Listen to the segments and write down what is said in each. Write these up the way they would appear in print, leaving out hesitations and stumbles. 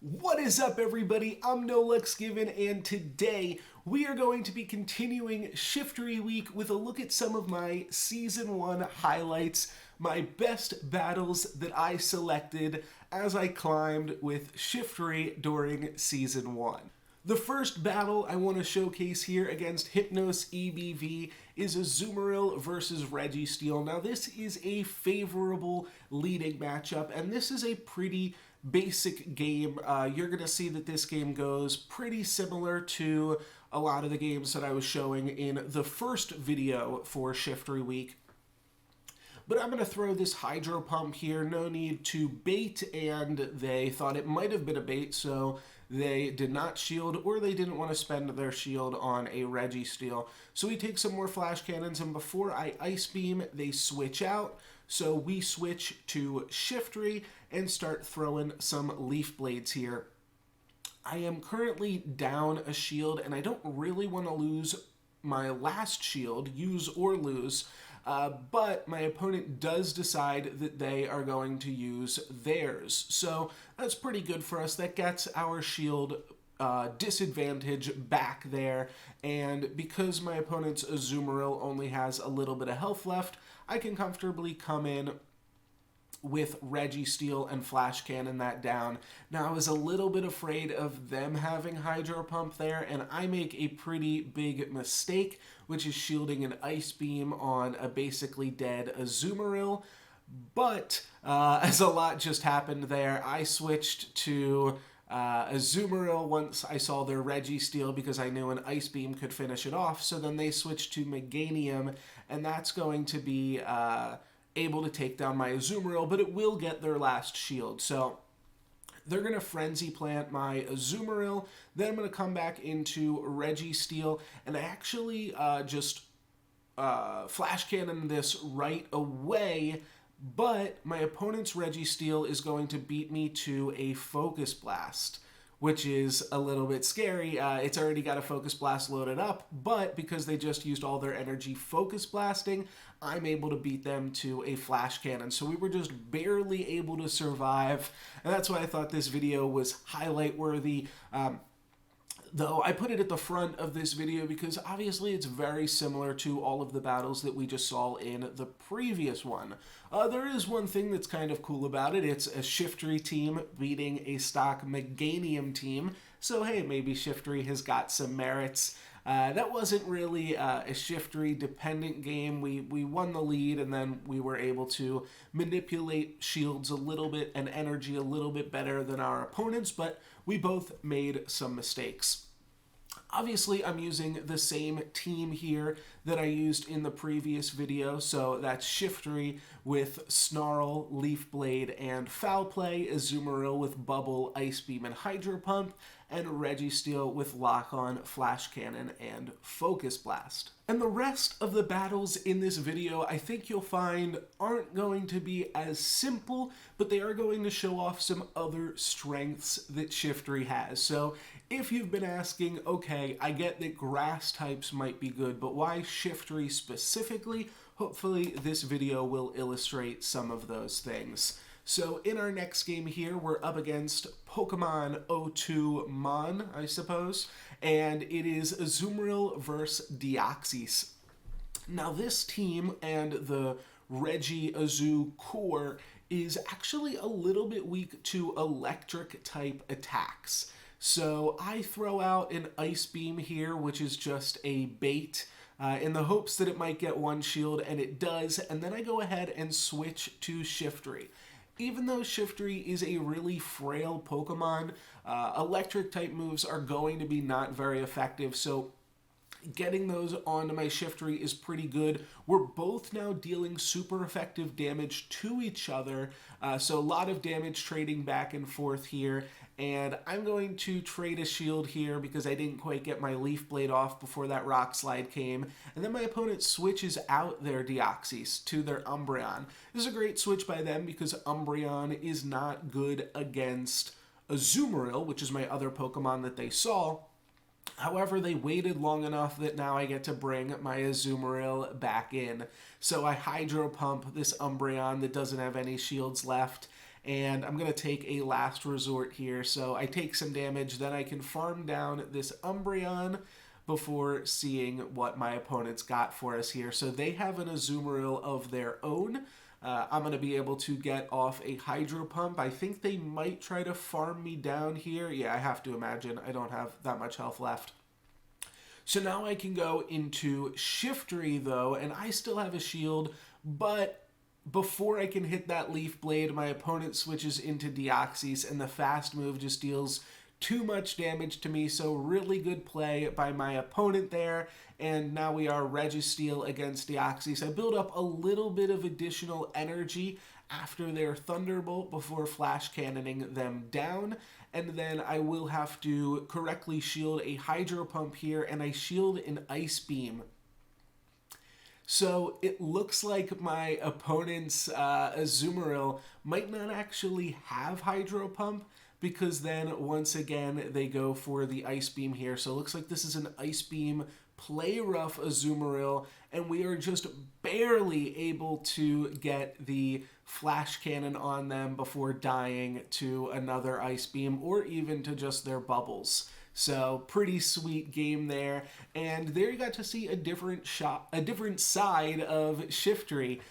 What is up, everybody? I'm NoLucksGiven, and today we are going to be continuing Shiftry Week with a look at some of my Season 1 highlights, my best battles that I selected as I climbed with Shiftry during Season 1. The first battle I want to showcase here against Hypnos EBV is Azumarill versus Registeel. Now this is a favorable leading matchup, and this is a pretty basic game. You're going to see that this game goes pretty similar to a lot of the games that I was showing in the first video for Shiftry Week. But I'm going to throw this Hydro Pump here, no need to bait, and they thought it might have been a bait, so they did not shield, or they didn't want to spend their shield on a Registeel. So we take some more Flash Cannons, and before I Ice Beam, they switch out. So we switch to Shiftry and start throwing some Leaf Blades here. I am currently down a shield, and I don't really want to lose my last shield, use or lose, but my opponent does decide that they are going to use theirs. So that's pretty good for us. That gets our shield disadvantage back there, and because my opponent's Azumarill only has a little bit of health left, I can comfortably come in with Registeel and Flash Cannon that down. Now, I was a little bit afraid of them having Hydro Pump there, and I make a pretty big mistake, which is shielding an Ice Beam on a basically dead Azumarill. But as a lot just happened there, I switched to Azumarill once I saw their Registeel because I knew an Ice Beam could finish it off. So then they switched to Meganium, and that's going to be able to take down my Azumarill, but it will get their last shield. So they're going to Frenzy Plant my Azumarill, then I'm going to come back into Registeel, and I actually just Flash Cannon this right away, but my opponent's Registeel is going to beat me to a Focus Blast, which is a little bit scary. It's already got a Focus Blast loaded up, but because they just used all their energy Focus Blasting, I'm able to beat them to a Flash Cannon. So we were just barely able to survive, and that's why I thought this video was highlight worthy. Though I put it at the front of this video because obviously it's very similar to all of the battles that we just saw in the previous one. There is one thing that's kind of cool about it. It's a Shiftry team beating a stock Meganium team. So hey, maybe Shiftry has got some merits. That wasn't really a Shiftry dependent game. We won the lead, and then we were able to manipulate shields a little bit and energy a little bit better than our opponents, but we both made some mistakes. Obviously, I'm using the same team here that I used in the previous video, so that's Shiftry with Snarl, Leaf Blade, and Foul Play, Azumarill with Bubble, Ice Beam, and Hydro Pump, and Registeel with Lock-On, Flash Cannon, and Focus Blast. And the rest of the battles in this video, I think you'll find aren't going to be as simple, but they are going to show off some other strengths that Shiftry has. So if you've been asking, okay, I get that grass types might be good, but why Shiftry specifically? Hopefully this video will illustrate some of those things. So in our next game here, we're up against PokemonGo Mon, I suppose, and it is Azumarill versus Deoxys. Now this team and the Regi-Azu core is actually a little bit weak to electric type attacks. So I throw out an Ice Beam here, which is just a bait, in the hopes that it might get one shield, and it does, and then I go ahead and switch to Shiftry. Even though Shiftry is a really frail Pokemon, electric type moves are going to be not very effective, so getting those onto my Shiftry is pretty good. We're both now dealing super effective damage to each other, so a lot of damage trading back and forth here. And I'm going to trade a shield here because I didn't quite get my Leaf Blade off before that Rock Slide came. And then my opponent switches out their Deoxys to their Umbreon. This is a great switch by them because Umbreon is not good against Azumarill, which is my other Pokemon that they saw. However, they waited long enough that now I get to bring my Azumarill back in. So I Hydro Pump this Umbreon that doesn't have any shields left, and I'm going to take a last resort here. So I take some damage, then I can farm down this Umbreon before seeing what my opponents got for us here. So they have an Azumarill of their own. I'm going to be able to get off a Hydro Pump. I think they might try to farm me down here. Yeah, I have to imagine. I don't have that much health left. So now I can go into Shiftry, though, and I still have a shield, but before I can hit that Leaf Blade, my opponent switches into Deoxys, and the fast move just deals too much damage to me, so really good play by my opponent there. And now we are Registeel against Deoxys. I build up a little bit of additional energy after their Thunderbolt before flash cannoning them down, and then I will have to correctly shield a Hydro Pump here, and I shield an Ice Beam. So it looks like my opponent's Azumarill might not actually have Hydro Pump, because then once again they go for the Ice Beam here. So it looks like this is an Ice Beam Play Rough Azumarill, and we are just barely able to get the Flash Cannon on them before dying to another Ice Beam or even to just their bubbles. So pretty sweet game there, and there you got to see a different side of Shiftry.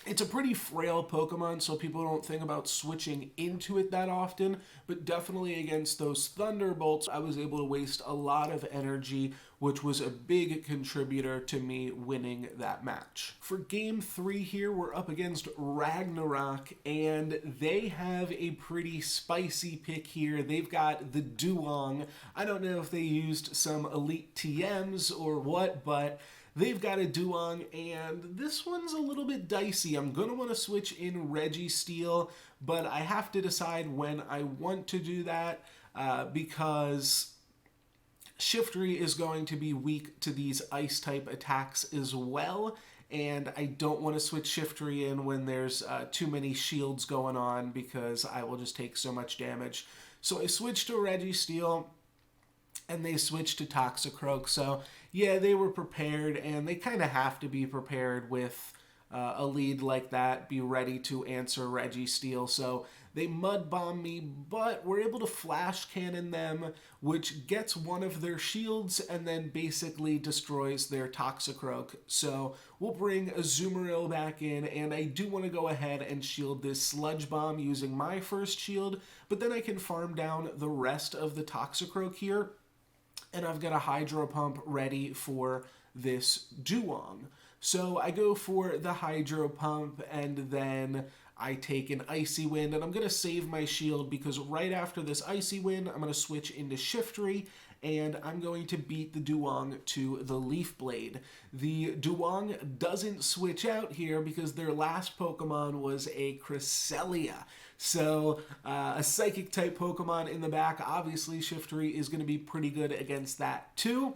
It's a pretty frail Pokemon, so people don't think about switching into it that often, but definitely against those Thunderbolts, I was able to waste a lot of energy, which was a big contributor to me winning that match. For Game 3 here, we're up against Ragnarok, and they have a pretty spicy pick here. They've got the Duong. I don't know if they used some elite TMs or what, but they've got a Duong, and this one's a little bit dicey. I'm going to want to switch in Registeel, but I have to decide when I want to do that because Shiftry is going to be weak to these Ice-type attacks as well, and I don't want to switch Shiftry in when there's too many shields going on because I will just take so much damage. So I switched to Registeel, and they switched to Toxicroak. So yeah, they were prepared, and they kind of have to be prepared with a lead like that, be ready to answer Registeel. So they Mud Bomb me, but we're able to Flash Cannon them, which gets one of their shields and then basically destroys their Toxicroak. So we'll bring Azumarill back in, and I do want to go ahead and shield this Sludge Bomb using my first shield, but then I can farm down the rest of the Toxicroak here, and I've got a Hydro Pump ready for this Duong. So I go for the Hydro Pump, and then I take an Icy Wind, and I'm going to save my shield because right after this Icy Wind, I'm going to switch into Shiftry, and I'm going to beat the Duong to the Leaf Blade. The Duong doesn't switch out here because their last Pokemon was a Cresselia. So a Psychic-type Pokemon in the back. Obviously, Shiftry is going to be pretty good against that too.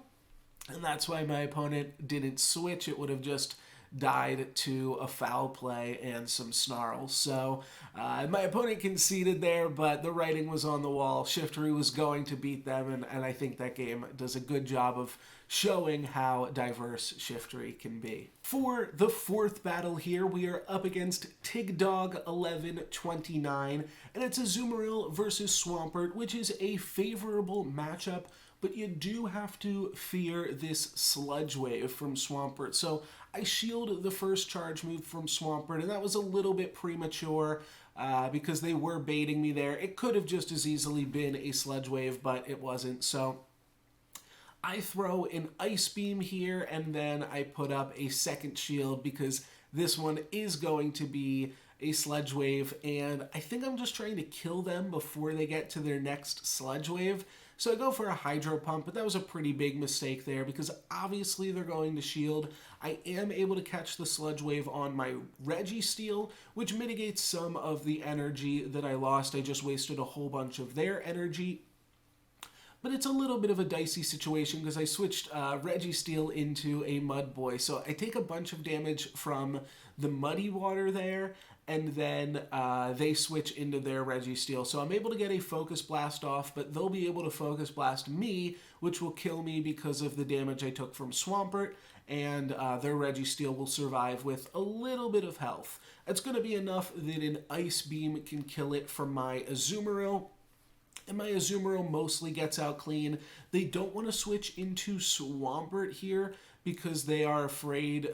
And that's why my opponent didn't switch. It would have just died to a foul play and some snarls. So my opponent conceded there, but the writing was on the wall. Shiftry was going to beat them, and I think that game does a good job of showing how diverse Shiftry can be. For the fourth battle here, we are up against Tigdog 1129, and it's Azumarill versus Swampert, which is a favorable matchup, but you do have to fear this Sludge Wave from Swampert. So I shielded the first charge move from Swampert, and that was a little bit premature because they were baiting me there. It could have just as easily been a Sludge Wave, but it wasn't. So I throw an Ice Beam here, and then I put up a second shield because this one is going to be a Sludge Wave, and I think I'm just trying to kill them before they get to their next Sludge Wave. So I go for a Hydro Pump, but that was a pretty big mistake there because obviously they're going to shield. I am able to catch the Sludge Wave on my Registeel, which mitigates some of the energy that I lost. I just wasted a whole bunch of their energy. But it's a little bit of a dicey situation because I switched Registeel into a Mud Boy. So I take a bunch of damage from the Muddy Water there, and then they switch into their Registeel. So I'm able to get a Focus Blast off, but they'll be able to Focus Blast me, which will kill me because of the damage I took from Swampert. and their Registeel will survive with a little bit of health. It's going to be enough that an Ice Beam can kill it from my Azumarill, and my Azumarill mostly gets out clean. They don't want to switch into Swampert here because they are afraid.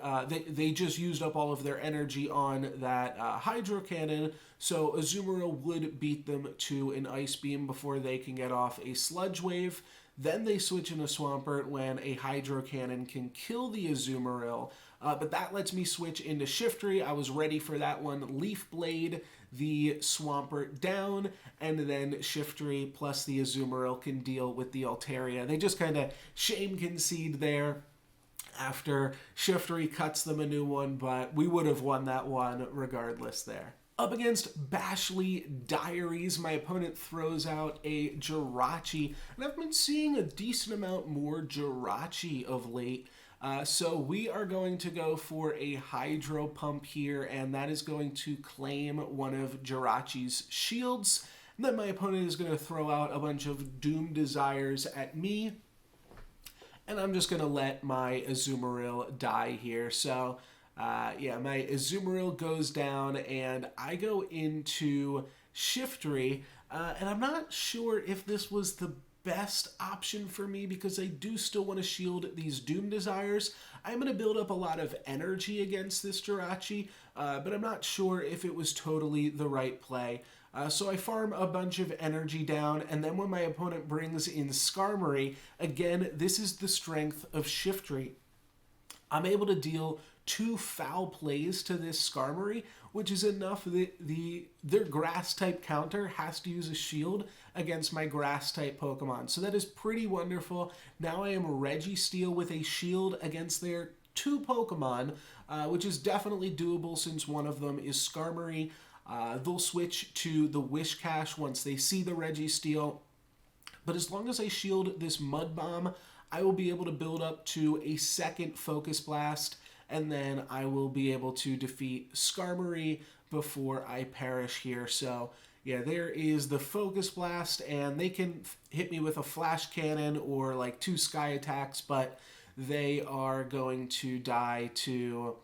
They just used up all of their energy on that Hydro Cannon, so Azumarill would beat them to an Ice Beam before they can get off a Sludge Wave. Then they switch into Swampert when a Hydro Cannon can kill the Azumarill. But that lets me switch into Shiftry. I was ready for that one. Leaf Blade the Swampert down, and then Shiftry plus the Azumarill can deal with the Altaria. They just kind of shame concede there after Shiftry cuts them a new one, but we would have won that one regardless there. Up against Bashley Diaries, my opponent throws out a Jirachi, and I've been seeing a decent amount more Jirachi of late. So we are going to go for a Hydro Pump here, and that is going to claim one of Jirachi's shields. And then my opponent is going to throw out a bunch of Doom Desires at me, and I'm just going to let my Azumarill die here. So yeah, my Azumarill goes down, and I go into Shiftry, and I'm not sure if this was the best option for me because I do still want to shield these Doom Desires. I'm going to build up a lot of energy against this Jirachi, but I'm not sure if it was totally the right play. So I farm a bunch of energy down, and then when my opponent brings in Skarmory, again, this is the strength of Shiftry. I'm able to deal 2 foul plays to this Skarmory, which is enough that their Grass-type counter has to use a shield against my Grass-type Pokemon. So that is pretty wonderful. Now I am Registeel with a shield against their 2 Pokemon, which is definitely doable since one of them is Skarmory. They'll switch to the Wishcash once they see the Registeel. But as long as I shield this Mud Bomb, I will be able to build up to a second Focus Blast, and then I will be able to defeat Skarmory before I perish here. So yeah, there is the Focus Blast, and they can hit me with a Flash Cannon or like 2 Sky Attacks, but they are going to die to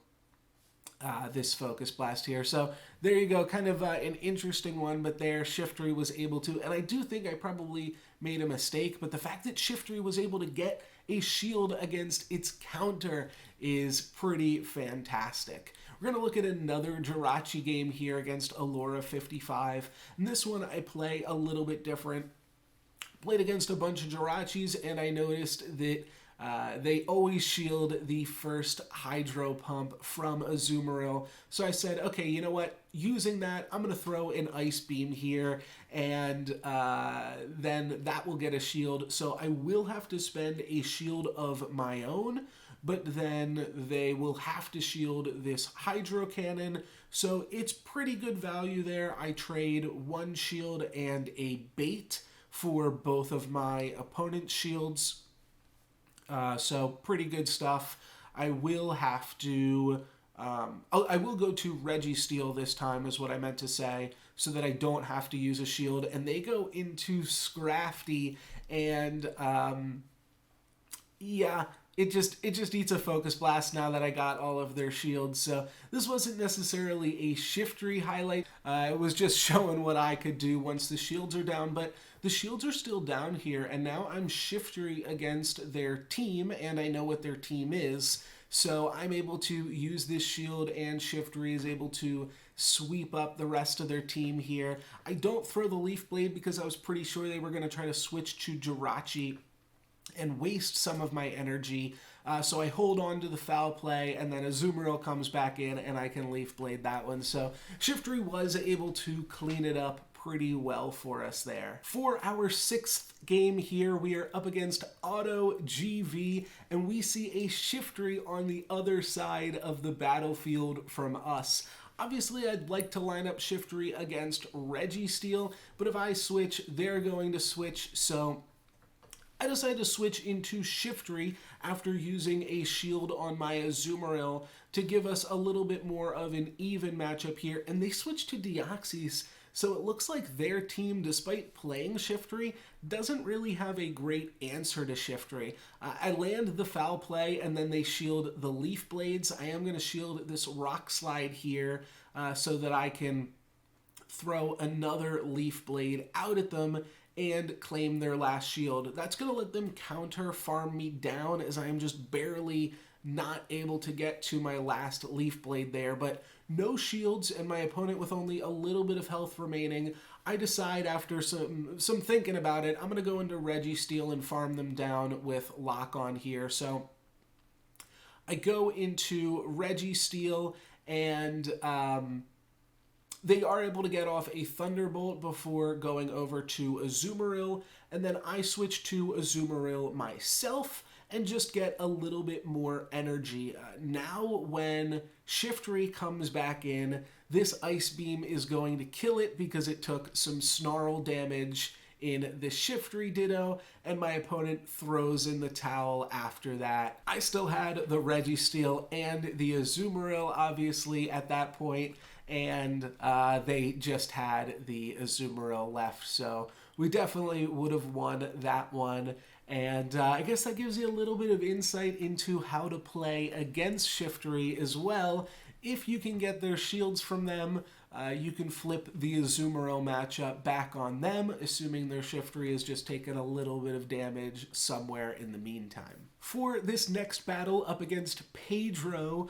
this Focus Blast here. So there you go, kind of an interesting one, but there Shiftry was able to, and I do think I probably made a mistake, but the fact that Shiftry was able to get a shield against its counter is pretty fantastic. We're going to look at another Jirachi game here against Allura 55, and this one I play a little bit different. Played against a bunch of Jirachis, and I noticed that they always shield the first Hydro Pump from Azumarill. So I said, okay, you know what? Using that, I'm going to throw an Ice Beam here, and then that will get a shield. So I will have to spend a shield of my own, but then they will have to shield this Hydro Cannon. So it's pretty good value there. I trade 1 shield and a bait for both of my opponent's shields. So pretty good stuff. I will have to, I will go to Registeel this time is what I meant to say, so that I don't have to use a shield. And they go into Scrafty, and yeah, it just eats a Focus Blast now that I got all of their shields. So this wasn't necessarily a Shiftry highlight. It was just showing what I could do once the shields are down, but the shields are still down here, and now I'm Shiftry against their team, and I know what their team is. So I'm able to use this shield, and Shiftry is able to sweep up the rest of their team here. I don't throw the Leaf Blade because I was pretty sure they were going to try to switch to Jirachi and waste some of my energy. So I hold on to the foul play, and then Azumarill comes back in, and I can Leaf Blade that one. So Shiftry was able to clean it up pretty well for us there. For our 6th game here, we are up against Auto GV, and we see a Shiftry on the other side of the battlefield from us. Obviously, I'd like to line up Shiftry against Registeel, but if I switch, they're going to switch, so I decided to switch into Shiftry after using a shield on my Azumarill to give us a little bit more of an even matchup here, and they switched to Deoxys. So it looks like their team, despite playing Shiftry, doesn't really have a great answer to Shiftry. I land the foul play, and then they shield the Leaf Blades. I am going to shield this Rock Slide here so that I can throw another Leaf Blade out at them and claim their last shield. That's going to let them counter farm me down, as I am just barely not able to get to my last Leaf Blade there. But no shields and my opponent with only a little bit of health remaining. I decide after some thinking about it, I'm going to go into Registeel and farm them down with Lock On here. So I go into Registeel, and they are able to get off a Thunderbolt before going over to Azumarill, and then I switch to Azumarill myself and just get a little bit more energy. Now when Shiftry comes back in, this Ice Beam is going to kill it because it took some Snarl damage in the Shiftry Ditto, and my opponent throws in the towel after that. I still had the Registeel and the Azumarill, obviously, at that point, and they just had the Azumarill left, so we definitely would have won that one. And I guess that gives you a little bit of insight into how to play against Shiftry as well. If you can get their shields from them, you can flip the Azumarill matchup back on them, assuming their Shiftry has just taken a little bit of damage somewhere in the meantime. For this next battle up against Pedro,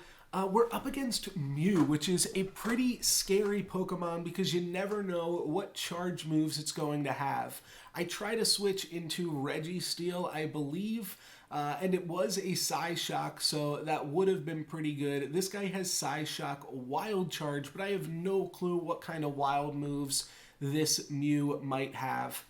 we're up against Mew, which is a pretty scary Pokemon because you never know what charge moves it's going to have. I try to switch into Registeel, I believe, and it was a Psyshock, so that would have been pretty good. This guy has Psyshock Wild Charge, but I have no clue what kind of wild moves this Mew might have.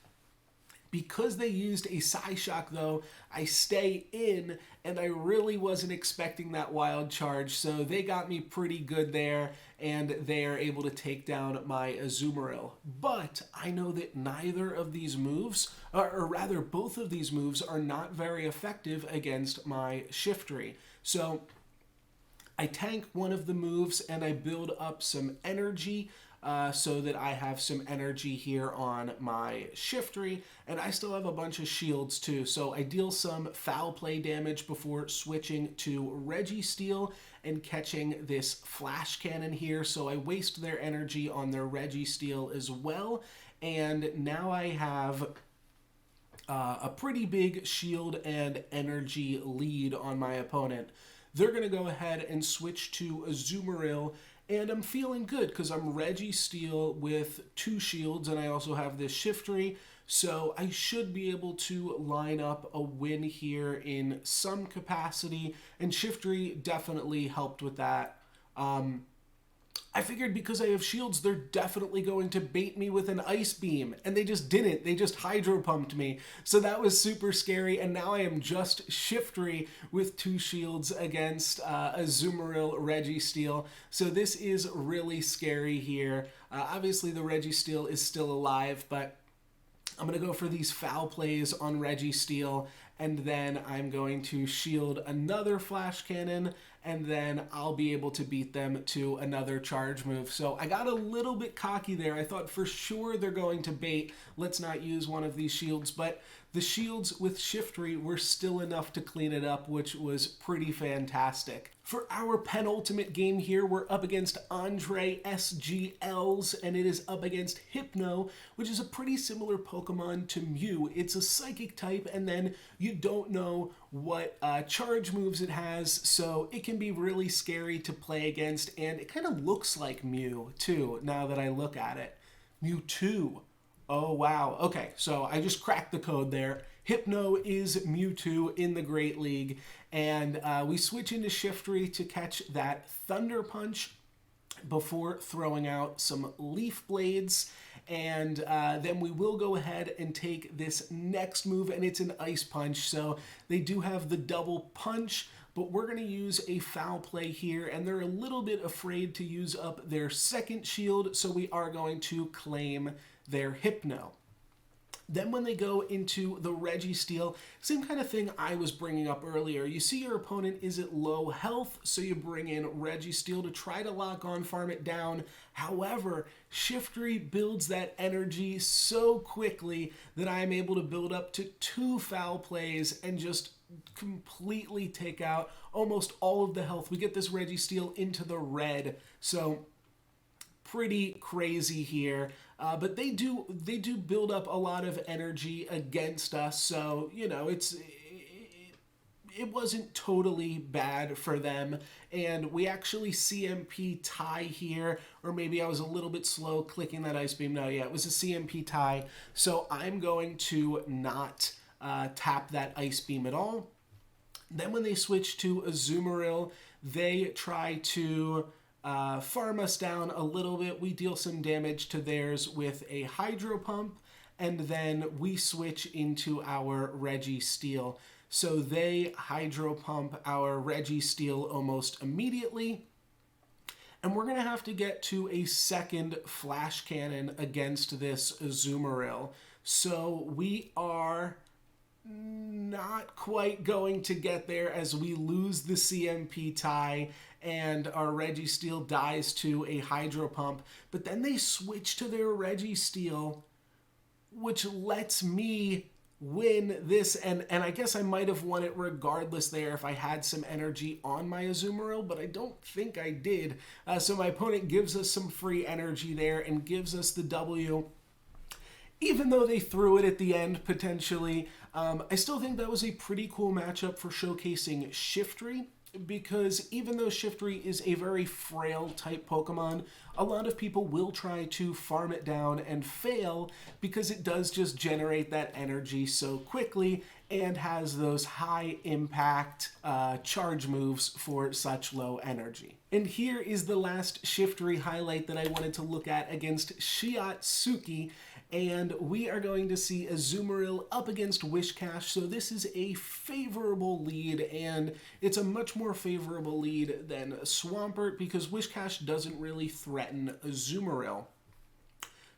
Because they used a Psyshock, though, I stay in, and I really wasn't expecting that Wild Charge, so they got me pretty good there, and they are able to take down my Azumarill. But I know that neither of these moves, or rather both of these moves, are not very effective against my Shiftry. So I tank one of the moves, and I build up some energy, so that I have some energy here on my Shiftry, and I still have a bunch of shields too. So I deal some foul play damage before switching to Registeel and catching this Flash Cannon here. So I waste their energy on their Registeel as well, and now I have a pretty big shield and energy lead on my opponent. They're going to go ahead and switch to Azumarill, and I'm feeling good because I'm Registeel with 2 shields, and I also have this Shiftry, so I should be able to line up a win here in some capacity, and Shiftry definitely helped with that. I figured because I have shields, they're definitely going to bait me with an Ice Beam, and they just didn't. They just Hydro Pumped me, so that was super scary, and now I am just Shiftry with 2 shields against Azumarill Registeel, so this is really scary here. Obviously, the Registeel is still alive, but I'm going to go for these foul plays on Registeel, and then I'm going to shield another Flash Cannon, and then I'll be able to beat them to another charge move. So I got a little bit cocky there. I thought for sure they're going to bait. Let's not use one of these shields, but the shields with Shiftry were still enough to clean it up, which was pretty fantastic. For our penultimate game here, we're up against Andre SGLs, and it is up against Hypno, which is a pretty similar Pokemon to Mew. It's a Psychic type, and then you don't know what charge moves it has, so it can be really scary to play against, and it kind of looks like Mew, too, now that I look at it. Mewtwo. Oh, wow. Okay, so I just cracked the code there. Hypno is Mewtwo in the Great League, and we switch into Shiftry to catch that Thunder Punch before throwing out some Leaf Blades, and then we will go ahead and take this next move, and it's an Ice Punch, so they do have the double punch, but we're going to use a foul play here, and they're a little bit afraid to use up their second shield, so we are going to claim their Hypno. Then when they go into the Registeel, same kind of thing I was bringing up earlier. You see your opponent is at low health, so you bring in Registeel to try to lock on, farm it down. However, Shiftry builds that energy so quickly that I'm able to build up to 2 foul plays and just completely take out almost all of the health. We get this Registeel into the red, so pretty crazy here. But they do build up a lot of energy against us, so you know it wasn't totally bad for them. And we actually CMP tie here, or maybe I was a little bit slow clicking that Ice Beam. No, yeah, it was a CMP tie. So I'm going to not tap that Ice Beam at all. Then when they switch to Azumarill, they try to farm us down a little bit. We deal some damage to theirs with a Hydro Pump, and then we switch into our Registeel. So they Hydro Pump our Registeel almost immediately, and we're going to have to get to a second Flash Cannon against this Azumarill. So we are not quite going to get there as we lose the CMP tie and our Registeel dies to a Hydro Pump. But then they switch to their Registeel, which lets me win this, and I guess I might have won it regardless there if I had some energy on my Azumarill, but I don't think I did. So my opponent gives us some free energy there and gives us the W. Even though they threw it at the end, potentially, I still think that was a pretty cool matchup for showcasing Shiftry, because even though Shiftry is a very frail type Pokemon, a lot of people will try to farm it down and fail because it does just generate that energy so quickly and has those high impact charge moves for such low energy. And here is the last Shiftry highlight that I wanted to look at against Shiatsuki. And we are going to see Azumarill up against Whiscash, so this is a favorable lead, and it's a much more favorable lead than Swampert because Whiscash doesn't really threaten Azumarill.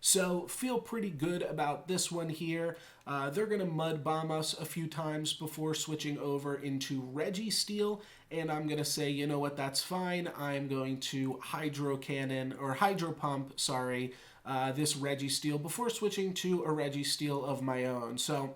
So feel pretty good about this one here. They're going to Mud Bomb us a few times before switching over into Registeel, and I'm going to say, you know what, that's fine. I'm going to Hydro Pump, this Registeel before switching to a Registeel of my own. So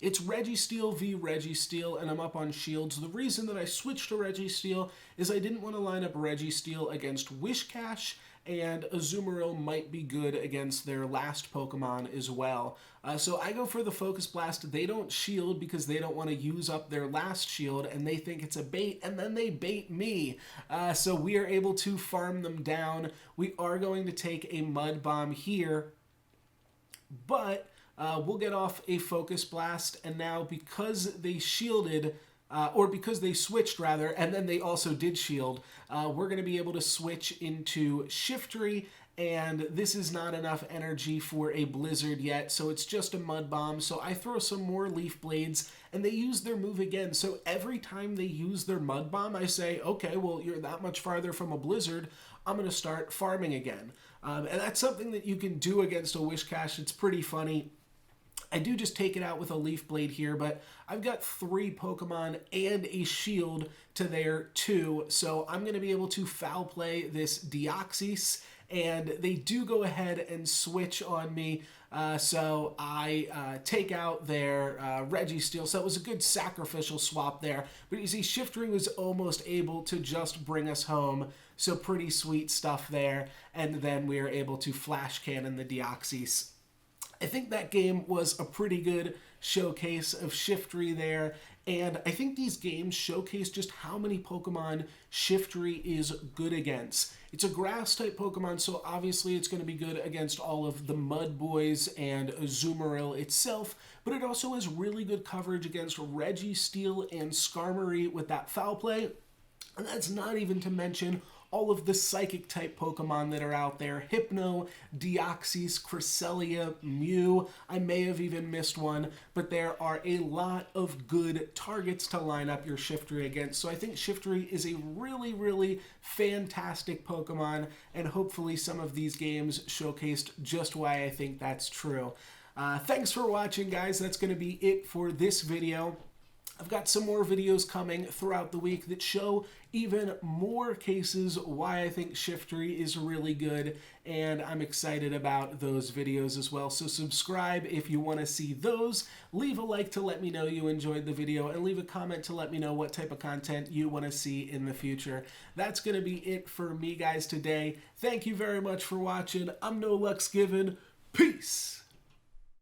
it's Registeel v Registeel, and I'm up on shields. The reason that I switched to Registeel is I didn't want to line up Registeel against Whiscash, and Azumarill might be good against their last Pokemon as well. So I go for the Focus Blast. They don't shield because they don't want to use up their last shield, and they think it's a bait, and then they bait me. So we are able to farm them down. We are going to take a Mud Bomb here, but we'll get off a Focus Blast, and now because they shielded, or because they switched rather, and then they also did shield, we're going to be able to switch into Shiftry, and this is not enough energy for a Blizzard yet, so it's just a Mud Bomb. So I throw some more Leaf Blades, and they use their move again. So every time they use their Mud Bomb, I say, okay, well, you're that much farther from a Blizzard, I'm going to start farming again. And that's something that you can do against a Whiscash. It's pretty funny. I do just take it out with a Leaf Blade here, but I've got 3 Pokemon and a shield to their 2, so I'm going to be able to foul play this Deoxys, and they do go ahead and switch on me, so I take out their Registeel, so it was a good sacrificial swap there. But you see, Shiftry was almost able to just bring us home, so pretty sweet stuff there, and then we are able to Flash Cannon the Deoxys. I think that game was a pretty good showcase of Shiftry there, and I think these games showcase just how many Pokemon Shiftry is good against. It's a grass-type Pokemon, so obviously it's going to be good against all of the Mud Boys and Azumarill itself, but it also has really good coverage against Registeel and Skarmory with that foul play, and that's not even to mention all of the Psychic-type Pokemon that are out there. Hypno, Deoxys, Cresselia, Mew. I may have even missed one, but there are a lot of good targets to line up your Shiftry against. So I think Shiftry is a really, really fantastic Pokemon, and hopefully some of these games showcased just why I think that's true. Thanks for watching, guys. That's going to be it for this video. I've got some more videos coming throughout the week that show even more cases why I think Shiftry is really good, and I'm excited about those videos as well. So subscribe if you want to see those. Leave a like to let me know you enjoyed the video, and leave a comment to let me know what type of content you want to see in the future. That's going to be it for me, guys, today. Thank you very much for watching. I'm NoLucksGiven. Peace!